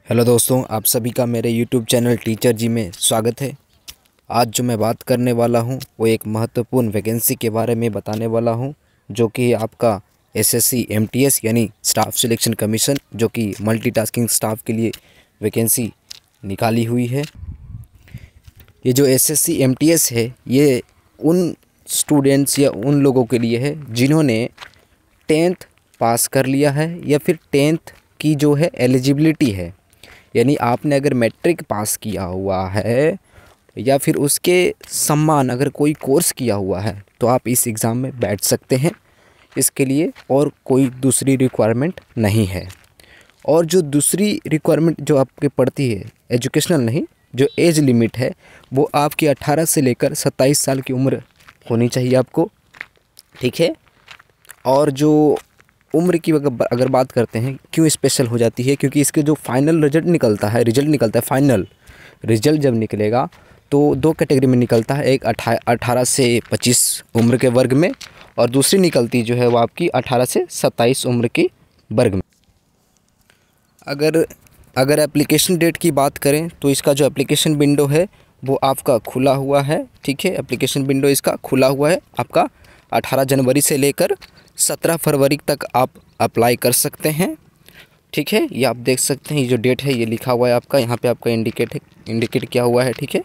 Hello दोस्तों, आप सभी का मेरे यूट्यूब चैनल टीचर जी में स्वागत है। आज जो मैं बात करने वाला हूं वो एक महत्वपूर्ण वैकेंसी के बारे में बताने वाला हूं, जो कि आपका एसएससी एमटीएस यानी स्टाफ सिलेक्शन कमीशन, जो कि मल्टीटास्किंग स्टाफ के लिए वैकेंसी निकाली हुई है। ये जो एसएससी एमटीएस है ये उन स्टूडेंट्स या उन लोगों के लिए है जिन्होंने 10th पास कर लिया है या फिर 10th की जो है एलिजिबिलिटी है, यानी आपने अगर मैट्रिक पास किया हुआ है या फिर उसके समान अगर कोई कोर्स किया हुआ है तो आप इस एग्ज़ाम में बैठ सकते हैं। इसके लिए और कोई दूसरी रिक्वायरमेंट नहीं है। और जो दूसरी रिक्वायरमेंट जो आपके पड़ती है, एजुकेशनल नहीं, जो एज लिमिट है वो आपकी 18 से लेकर 27 साल की उम्र होनी चाहिए आपको, ठीक है। और जो उम्र की अगर बात करते हैं क्यों स्पेशल हो जाती है, क्योंकि इसके जो फाइनल रिजल्ट निकलता है, फाइनल रिजल्ट जब निकलेगा तो दो कैटेगरी में निकलता है। एक 18 से 25 उम्र के वर्ग में, और दूसरी निकलती जो है वो आपकी 18 से 27 उम्र की वर्ग में। अगर एप्लीकेशन डेट की बात करें तो इसका जो एप्लीकेशन विंडो है वो आपका खुला हुआ है, ठीक है। एप्लीकेशन विंडो इसका खुला हुआ है आपका 18 जनवरी से लेकर 17 फरवरी तक आप अप्लाई कर सकते हैं, ठीक है। ये आप देख सकते हैं, ये जो डेट है ये लिखा हुआ है आपका, यहाँ पे आपका इंडिकेट किया हुआ है, ठीक है।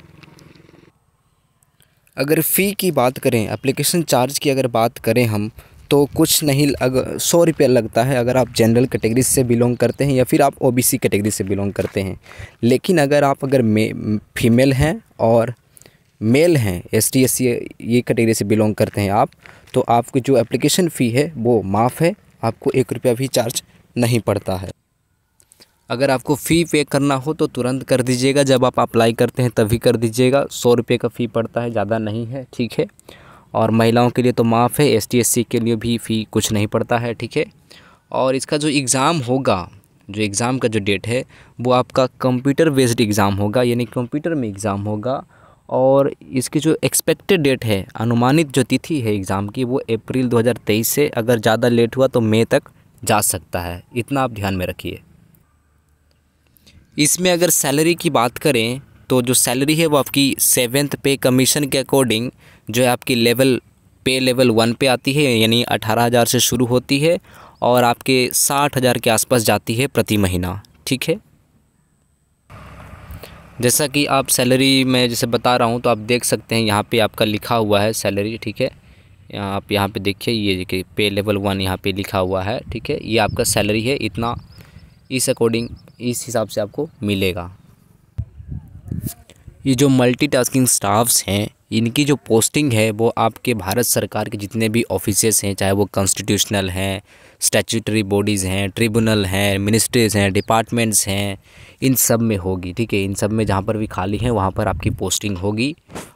अगर फ़ी की बात करें, एप्लीकेशन चार्ज की अगर बात करें हम, तो कुछ नहीं, अगर 100 रुपये लगता है अगर आप जनरल कैटेगरी से बिलोंग करते हैं या फिर आप ओबीसी कैटेगरी से बिलोंग करते हैं। लेकिन अगर फीमेल हैं और मेल हैं, एसटी एससी ये कैटेगरी से बिलोंग करते हैं आप, तो आपकी जो एप्लीकेशन फ़ी है वो माफ़ है, आपको 1 रुपया भी चार्ज नहीं पड़ता है। अगर आपको फ़ी पे करना हो तो तुरंत कर दीजिएगा, जब आप अप्लाई करते हैं तभी कर दीजिएगा। 100 रुपये का फ़ी पड़ता है, ज़्यादा नहीं है, ठीक है। और महिलाओं के लिए तो माफ़ है, एसटी एससी के लिए भी फ़ी कुछ नहीं पड़ता है, ठीक है। और इसका जो एग्ज़ाम होगा, जो एग्ज़ाम का जो डेट है वो आपका कंप्यूटर बेस्ड एग्ज़ाम होगा, यानी कंप्यूटर में एग्ज़ाम होगा। और इसकी जो एक्सपेक्टेड डेट है, अनुमानित जो तिथि है एग्ज़ाम की, वो अप्रैल 2023 से, अगर ज़्यादा लेट हुआ तो मई तक जा सकता है, इतना आप ध्यान में रखिए। इसमें अगर सैलरी की बात करें तो जो सैलरी है वो आपकी 7th पे कमीशन के अकॉर्डिंग जो है आपकी लेवल 1 पे आती है, यानी 18,000 से शुरू होती है और आपके 60,000 के आसपास जाती है प्रति महीना, ठीक है। जैसा कि आप सैलरी मैं जैसे बता रहा हूँ तो आप देख सकते हैं यहाँ पे आपका लिखा हुआ है सैलरी, ठीक है। आप यहाँ पे देखिए, ये देखिए पे लेवल 1 यहाँ पे लिखा हुआ है, ठीक है। ये आपका सैलरी है, इतना इस अकॉर्डिंग इस हिसाब से आपको मिलेगा। ये जो मल्टीटास्किंग स्टाफ्स हैं इनकी जो पोस्टिंग है वो आपके भारत सरकार के जितने भी ऑफिसेस हैं, चाहे वो कॉन्स्टिट्यूशनल हैं, स्टैट्यूटरी बॉडीज़ हैं, ट्रिब्यूनल हैं, मिनिस्ट्रीज़ हैं, डिपार्टमेंट्स हैं, इन सब में होगी, ठीक है। इन सब में जहाँ पर भी खाली हैं वहाँ पर आपकी पोस्टिंग होगी।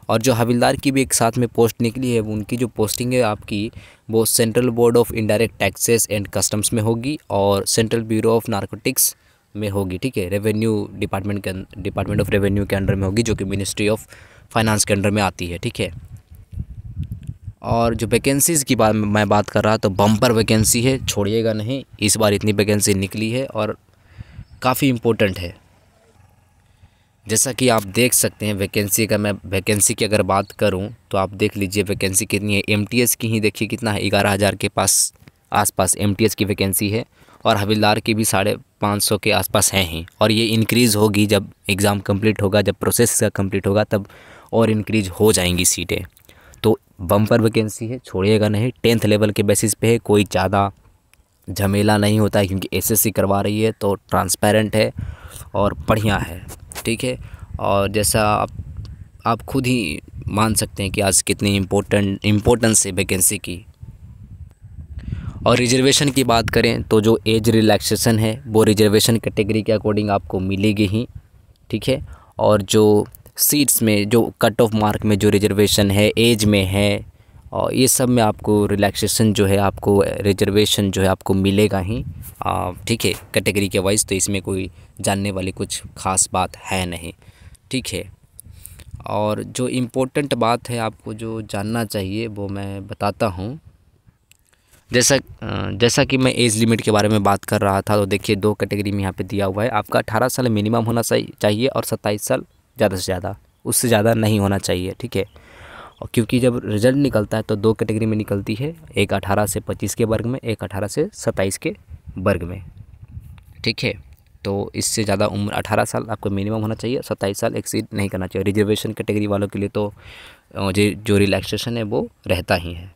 और जो हवलदार की भी एक साथ में पोस्ट निकली है, उनकी जो पोस्टिंग है आपकी वो central board of indirect taxes and customs में होगी और सेंट्रल ब्यूरो ऑफ नारकोटिक्स में होगी, ठीक है। डिपार्टमेंट ऑफ रेवेन्यू के अंडर में होगी, जो कि मिनिस्ट्री ऑफ फाइनेंस के अंडर में आती है, ठीक है। और जो वैकेंसीज़ की मैं बात कर रहा तो बम्पर वैकेंसी है, छोड़िएगा नहीं, इस बार इतनी वैकेंसी निकली है और काफ़ी इम्पोर्टेंट है। जैसा कि आप देख सकते हैं वैकेंसी की अगर बात करूं तो आप देख लीजिए वैकेंसी कितनी है। एमटीएस की ही देखिए कितना है, 11,000 के आसपास एमटीएस की वैकेंसी है और हवलदार की भी 550 के आसपास हैं ही। और ये इंक्रीज़ होगी जब एग्ज़ाम कंप्लीट होगा, जब प्रोसेस इसका कंप्लीट होगा तब और इंक्रीज़ हो जाएंगी सीटें। तो बम्पर वैकेंसी है, छोड़िएगा नहीं। 10th लेवल के बेसिस पे है, कोई ज़्यादा झमेला नहीं होता है क्योंकि एसएससी करवा रही है तो ट्रांसपेरेंट है और बढ़िया है, ठीक है। और जैसा आप खुद ही मान सकते हैं कि आज कितनी इम्पोर्टेंस है वैकेंसी की। और रिजर्वेशन की बात करें तो जो एज रिलैक्सेशन है वो रिजर्वेशन कैटेगरी के अकॉर्डिंग आपको मिलेगी ही, ठीक है। और जो सीट्स में जो कट ऑफ मार्क में जो रिजर्वेशन है, एज में है, और ये सब में आपको रिलैक्सेशन जो है, आपको रिजर्वेशन जो है आपको मिलेगा ही, ठीक है, कैटेगरी के वाइज। तो इसमें कोई जानने वाली कुछ ख़ास बात है नहीं, ठीक है। और जो इम्पोर्टेंट बात है आपको जो जानना चाहिए वो मैं बताता हूँ। जैसा कि मैं एज लिमिट के बारे में बात कर रहा था, तो देखिए 2 कैटेगरी में यहाँ पे दिया हुआ है। आपका 18 साल मिनिमम होना चाहिए और 27 साल ज़्यादा से ज़्यादा, उससे ज़्यादा नहीं होना चाहिए, ठीक है। और क्योंकि जब रिजल्ट निकलता है तो 2 कैटेगरी में निकलती है, एक 18 से 25 के वर्ग में, एक 18 से 27 के वर्ग में, ठीक है। तो इससे ज़्यादा उम्र 18 साल आपको मिनिमम होना चाहिए, 27 साल एक्सीड नहीं करना चाहिए। रिजर्वेशन कैटेगरी वालों के लिए तो जो रिलैक्सेशन है वो रहता ही है।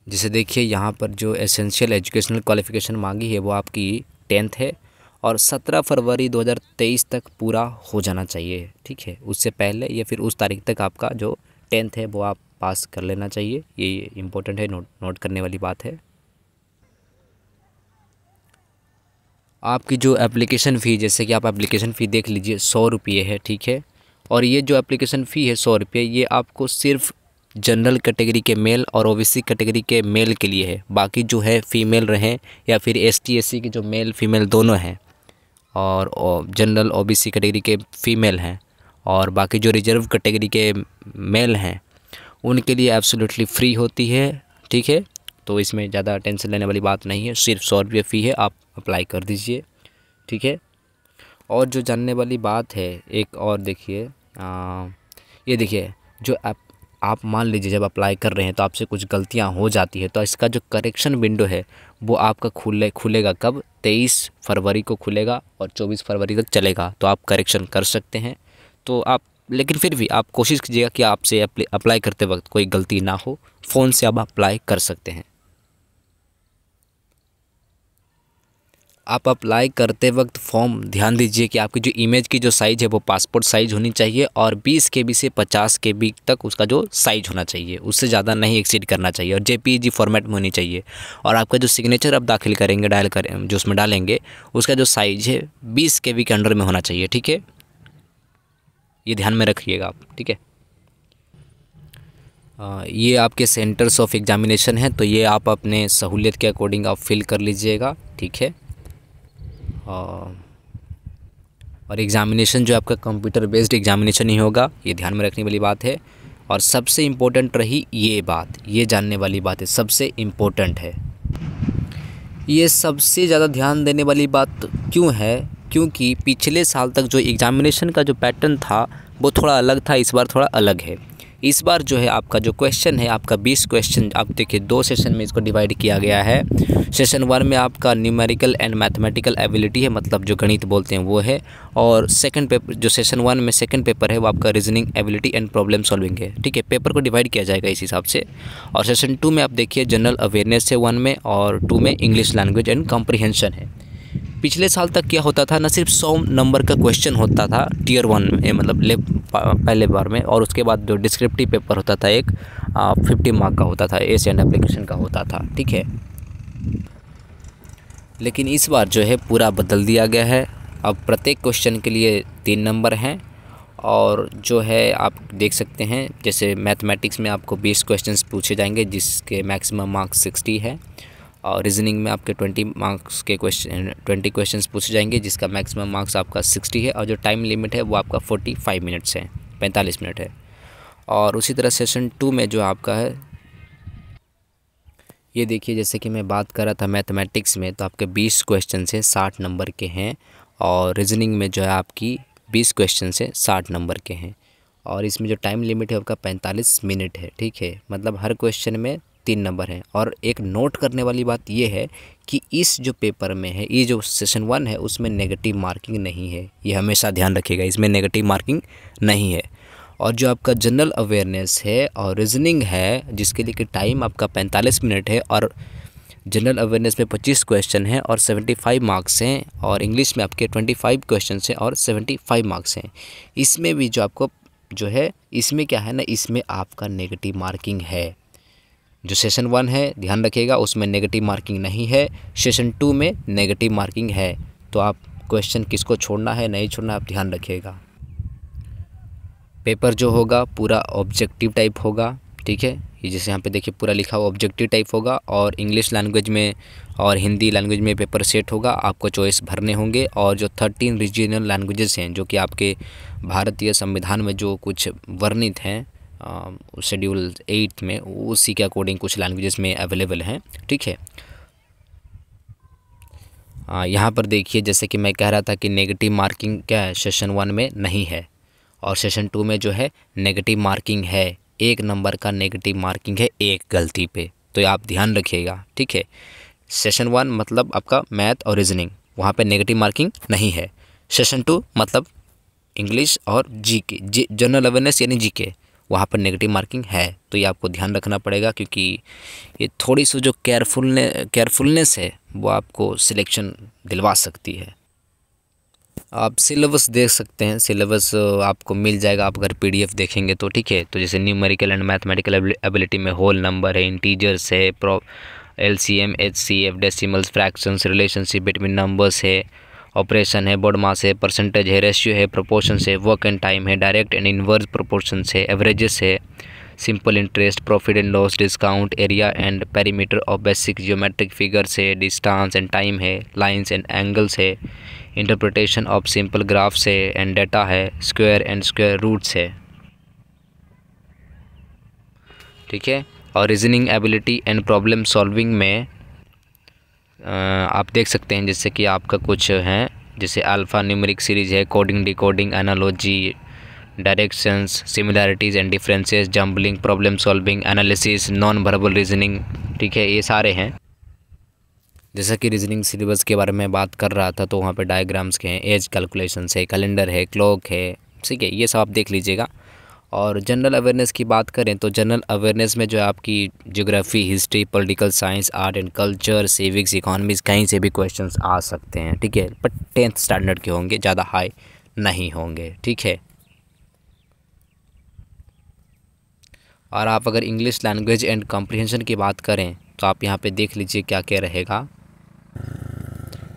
जैसे देखिए यहाँ पर जो एसेंशियल एजुकेशनल क्वालिफ़िकेशन मांगी है वो आपकी 10th है और 17 फरवरी 2023 तक पूरा हो जाना चाहिए, ठीक है। उससे पहले या फिर उस तारीख तक आपका जो 10th है वो आप पास कर लेना चाहिए। ये इम्पोर्टेंट है, नोट करने वाली बात है। आपकी जो एप्लीकेशन फ़ी, जैसे कि आप एप्लीकेशन फ़ी देख लीजिए 100 रुपये है, ठीक है। और ये जो एप्लीकेशन फ़ी है 100 रुपये, ये आपको सिर्फ जनरल कैटेगरी के मेल और ओबीसी कैटेगरी के मेल के लिए है। बाकी जो है फीमेल रहें या फिर एसटी एससी के जो मेल फीमेल दोनों हैं, और जनरल ओबीसी कैटेगरी के फीमेल हैं, और बाकी जो रिजर्व कैटेगरी के मेल हैं उनके लिए एब्सोल्युटली फ्री होती है, ठीक है। तो इसमें ज़्यादा टेंशन लेने वाली बात नहीं है, सिर्फ 100 रुपये फ़ी है, आप अप्लाई कर दीजिए, ठीक है। और जो जानने वाली बात है एक और देखिए, ये देखिए जो आप मान लीजिए जब अप्लाई कर रहे हैं तो आपसे कुछ गलतियां हो जाती है, तो इसका जो करेक्शन विंडो है वो आपका खुलेगा कब, 23 फरवरी को खुलेगा और 24 फरवरी तक चलेगा। तो आप करेक्शन कर सकते हैं। तो आप, लेकिन फिर भी आप कोशिश कीजिएगा कि आपसे अप्लाई करते वक्त कोई गलती ना हो, फ़ोन से आप अप्लाई कर सकते हैं। आप अप्लाई करते वक्त फॉर्म ध्यान दीजिए कि आपकी जो इमेज की जो साइज़ है वो पासपोर्ट साइज़ होनी चाहिए और 20 KB से 50 KB तक उसका जो साइज़ होना चाहिए, उससे ज़्यादा नहीं एक्सीड करना चाहिए, और JPEG फॉर्मेट में होनी चाहिए। और आपका जो सिग्नेचर आप दाखिल करेंगे, जो उसमें डालेंगे, उसका जो साइज़ है 20 KB के अंडर में होना चाहिए, ठीक है। ये ध्यान में रखिएगा आप, ठीक है। ये आपके सेंटर्स ऑफ एग्जामिनेशन है, तो ये आप अपने सहूलियत के अकॉर्डिंग आप फिल कर लीजिएगा, ठीक है। और एग्ज़ामिनेशन जो आपका कंप्यूटर बेस्ड एग्ज़ामिनेशन ही होगा, ये ध्यान में रखने वाली बात है। और सबसे इम्पोर्टेंट रही ये बात, ये जानने वाली बात है, सबसे इम्पोर्टेंट है। ये सबसे ज़्यादा ध्यान देने वाली बात क्यों है, क्योंकि पिछले साल तक जो एग्ज़ामिनेशन का जो पैटर्न था वो थोड़ा अलग था, इस बार थोड़ा अलग है। इस बार जो है आपका जो क्वेश्चन है, आपका 20 क्वेश्चन, आप देखिए 2 सेशन में इसको डिवाइड किया गया है। सेशन 1 में आपका न्यूमेरिकल एंड मैथमेटिकल एबिलिटी है, मतलब जो गणित बोलते हैं वो है। और सेकंड पेपर, जो सेशन 1 में सेकंड पेपर है वो आपका reasoning ability and problem solving है, ठीक है। पेपर को डिवाइड किया जाएगा इस हिसाब से। और सेशन 2 में आप देखिए जनरल अवेयरनेस है 1 में, और 2 में इंग्लिश लैंग्वेज एंड कॉम्प्रिहेंशन है। पिछले साल तक क्या होता था, न सिर्फ 100 नंबर का क्वेश्चन होता था टियर 1 में, मतलब पहले बार में, और उसके बाद जो डिस्क्रिप्टिव पेपर होता था एक 50 मार्क का होता था, एसे एंड एप्लीकेशन का होता था, ठीक है। लेकिन इस बार जो है पूरा बदल दिया गया है। अब प्रत्येक क्वेश्चन के लिए 3 नंबर हैं, और जो है आप देख सकते हैं, जैसे मैथमेटिक्स में आपको 20 क्वेश्चंस पूछे जाएंगे जिसके मैक्सिमम मार्क्स 60 है, और रीजनिंग में आपके 20 क्वेश्चंस पूछे जाएंगे जिसका मैक्सिमम मार्क्स आपका 60 है, और जो टाइम लिमिट है वो आपका 45 मिनट्स है, 45 मिनट है। और उसी तरह सेशन 2 में जो आपका है, ये देखिए जैसे कि मैं बात कर रहा था मैथमेटिक्स में, तो आपके 20 क्वेश्चन से 60 नंबर के हैं, और रीजनिंग में जो है आपकी 20 क्वेश्चन से 60 नंबर के हैं, और इसमें जो टाइम लिमिट है आपका 45 मिनट है, ठीक है। मतलब हर क्वेश्चन में 3 नंबर हैं। और एक नोट करने वाली बात ये है कि इस जो पेपर में है, ये जो सेशन 1 है उसमें नेगेटिव मार्किंग नहीं है, ये हमेशा ध्यान रखिएगा, इसमें नेगेटिव मार्किंग नहीं है। और जो आपका जनरल अवेयरनेस है और रीजनिंग है, जिसके लिए कि टाइम आपका 45 मिनट है, और जनरल अवेयरनेस में 25 क्वेश्चन हैं और 75 मार्क्स हैं, और इंग्लिश में आपके 25 क्वेश्चन हैं और 75 मार्क्स हैं। इसमें भी जो आपको जो है, इसमें क्या है ना, इसमें आपका नेगेटिव मार्किंग है। जो सेशन 1 है ध्यान रखिएगा, उसमें नेगेटिव मार्किंग नहीं है, सेशन 2 में नेगेटिव मार्किंग है। तो आप क्वेश्चन किसको छोड़ना है नहीं छोड़ना आप ध्यान रखिएगा। पेपर जो होगा पूरा ऑब्जेक्टिव टाइप होगा, ठीक है। ये जैसे यहाँ पे देखिए पूरा लिखा हुआ ऑब्जेक्टिव टाइप होगा, और इंग्लिश लैंग्वेज में और हिंदी लैंग्वेज में पेपर सेट होगा, आपको चॉइस भरने होंगे। और जो 13 रीजनल लैंग्वेजेस हैं, जो कि आपके भारतीय संविधान में जो कुछ वर्णित हैं, शेड्यूल 8 में उसी के अकॉर्डिंग कुछ लैंग्वेजेस में अवेलेबल हैं, ठीक है। यहाँ पर देखिए, जैसे कि मैं कह रहा था कि नेगेटिव मार्किंग क्या है, सेशन 1 में नहीं है, और सेशन 2 में जो है नेगेटिव मार्किंग है, 1 नंबर का नेगेटिव मार्किंग है एक गलती पे, तो आप ध्यान रखिएगा, ठीक है। सेशन 1 मतलब आपका मैथ और रीजनिंग, वहाँ पे नेगेटिव मार्किंग नहीं है। सेशन 2 मतलब इंग्लिश और जीके, जनरल अवेयरनेस यानी जीके, वहाँ पर नेगेटिव मार्किंग है। तो ये आपको ध्यान रखना पड़ेगा, क्योंकि ये थोड़ी सी जो केयरफुलनेस है वो आपको सिलेक्शन दिलवा सकती है। आप सिलेबस देख सकते हैं, सिलेबस आपको मिल जाएगा आप अगर पीडीएफ देखेंगे तो, ठीक है। तो जैसे न्यूमेरिकल एंड मैथमेटिकल एबिलिटी में होल नंबर है, इंटीजर्स है, LCM, HCF, decimals, fractions, relationship between numbers है, ऑपरेशन है, बॉड मास है, परसेंटेज है, रेशियो है, प्रोपोर्शंस है, वर्क एंड टाइम है, डायरेक्ट एंड इनवर्स प्रोपोर्शंस है, एवरेजेस है, simple interest, profit and loss, discount, area and perimeter of basic geometric figures है, डिस्टेंस एंड टाइम है, लाइंस एंड एंगल्स है, इंटरप्रिटेशन ऑफ सिंपल ग्राफ्स है and data है, square and square roots है, ठीक है। और reasoning ability and problem solving में आप देख सकते हैं, जैसे कि आपका कुछ है, जैसे अल्फ़ा न्यूमेरिक सीरीज है, coding, decoding, analogy, directions, similarities and differences, jumbling, problem solving, analysis, non verbal reasoning, ठीक है, ये सारे हैं। जैसा कि रीजनिंग सिलेबस के बारे में बात कर रहा था, तो वहाँ पे डायग्राम्स के हैं, एज कैलकुलेशंस है, कैलेंडर है, क्लॉक है, ठीक है, ये सब आप देख लीजिएगा। और जनरल अवेयरनेस की बात करें तो जनरल अवेयरनेस में जो आपकी geography, history, political science, art and culture, civics, economics, कहीं से भी क्वेश्चंस आ सकते हैं, ठीक है, बट 10th स्टैंडर्ड के होंगे, ज़्यादा हाई नहीं होंगे, ठीक है। और आप अगर इंग्लिश लैंग्वेज एंड कॉम्प्रिहेंशन की बात करें तो आप यहाँ पे देख लीजिए क्या क्या रहेगा।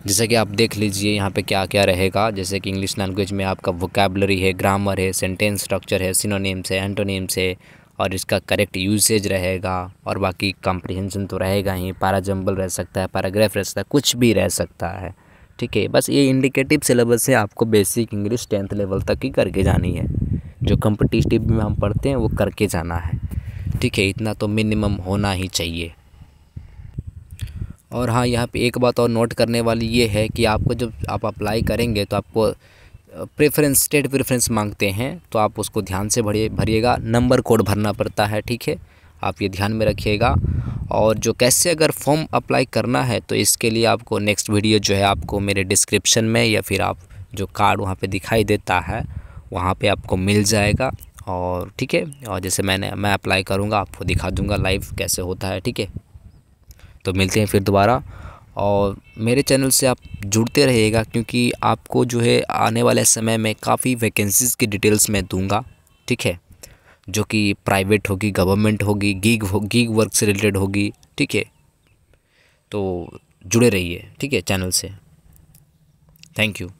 जैसे कि आप देख लीजिए यहाँ पे क्या क्या रहेगा, जैसे कि इंग्लिश लैंग्वेज में आपका वोकैबुलरी है, ग्रामर है, सेंटेंस स्ट्रक्चर है, सिनोनिम्स है, एंटोनिम्स है, और इसका करेक्ट यूसेज रहेगा। और बाकी कॉम्प्रिहेंशन तो रहेगा ही, पैराजम्बल रह सकता है, पैराग्राफ रह सकता है, कुछ भी रह सकता है, ठीक है। बस ये इंडिकेटिव सिलेबस से आपको बेसिक इंग्लिश 10th लेवल तक ही करके जानी है, जो कॉम्पिटिटिव में हम पढ़ते हैं वो करके जाना है, ठीक है। इतना तो मिनिमम होना ही चाहिए। और हाँ, यहाँ पे एक बात और नोट करने वाली ये है कि आपको जब आप अप्लाई करेंगे तो आपको प्रेफरेंस, स्टेट प्रेफरेंस मांगते हैं, तो आप उसको ध्यान से भरिएगा, नंबर कोड भरना पड़ता है, ठीक है, आप ये ध्यान में रखिएगा। और जो कैसे अगर फॉर्म अप्लाई करना है, तो इसके लिए आपको नेक्स्ट वीडियो जो है आपको मेरे डिस्क्रिप्शन में, या फिर आप जो कार्ड वहाँ पे दिखाई देता है वहाँ पे आपको मिल जाएगा, और ठीक है। और जैसे मैं अप्लाई करूँगा आपको दिखा दूँगा लाइव कैसे होता है, ठीक है। तो मिलते हैं फिर दोबारा, और मेरे चैनल से आप जुड़ते रहिएगा, क्योंकि आपको जो है आने वाले समय में काफ़ी वैकेंसीज़ की डिटेल्स मैं दूंगा, ठीक है, जो कि प्राइवेट होगी, गवर्नमेंट होगी, गीग वर्क से रिलेटेड होगी, ठीक है। तो जुड़े रहिए, ठीक है, चैनल से। Thank you.